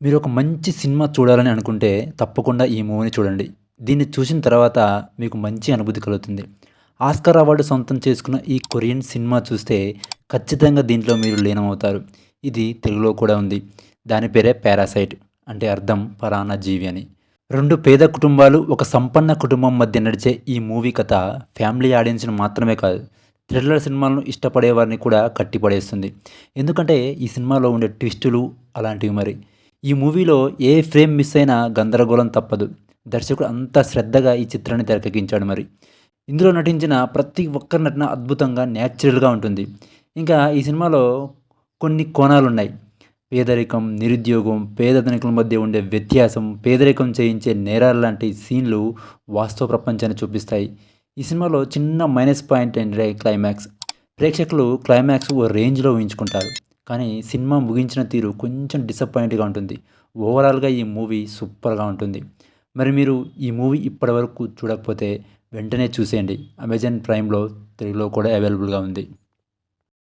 మీరొక మంచి సినిమా చూడాలని అనుకుంటే, తప్పకుండా ఈ మూవీని చూడండి. దీన్ని చూసిన తర్వాత మీకు మంచి అనుభూతి కలుగుతుంది. ఆస్కార్ అవార్డ్ సొంతం చేసుకున్న ఈ కొరియన్ సినిమా చూస్తే, ఖచ్చితంగా దీంట్లో మీరు లీనమవుతారు. ఇది తెలుగులో కూడా ఉంది. దాని పేరే 'పారాసైట్' అంటే అర్థం పరాన్న జీవి అని. 2 పేద కుటుంబాలు, ఒక సంపన్న కుటుంబం మధ్య నడిచే ఈ మూవీ కథ ఫ్యామిలీ ఆడియన్స్‌ని మాత్రమే కాదు, థ్రిల్లర్ సినిమాలను ఇష్టపడే వారిని కూడా కట్టిపడేస్తుంది. ఎందుకంటే, ఈ సినిమాలో ఉండే ట్విస్టులు అలాంటివి మరి. ఈ మూవీలో ఏ ఫ్రేమ్ మిస్ అయినా గందరగోళం తప్పదు. దర్శకుడు అంత శ్రద్ధగా ఈ చిత్రాన్ని తెరకెక్కించాడు మరి. ఇందులో నటించిన ప్రతి ఒక్కరి నటన అద్భుతంగా, న్యాచురల్‌గా ఉంటుంది. ఇంకా ఈ సినిమాలో కొన్ని కోణాలున్నాయి. పేదరికం, నిరుద్యోగం, పేద ధనికుల మధ్య ఉండే వ్యత్యాసం, పేదరికం చేయించే నేరాలు లాంటి సీన్‌లు వాస్తవ ప్రపంచాన్ని చూపిస్తాయి. ఈ సినిమాలో చిన్న మైనస్ పాయింట్ ఏంటంటే క్లైమాక్స్. ప్రేక్షకులు క్లైమాక్స్ ఓ రేంజ్‌లో ఊహించుకుంటారు. కానీ సినిమా ముగించిన తీరు కొంచెం డిసప్పాయింట్‌గా ఉంటుంది. ఓవరాల్‌గా ఈ మూవీ సూపర్‌గా ఉంటుంది. మరి మీరు ఈ మూవీ ఇప్పటివరకు చూడకపోతే వెంటనే చూసేయండి. అమెజాన్ ప్రైమ్‌లో తెలుగులో కూడా అవైలబుల్‌గా ఉంది.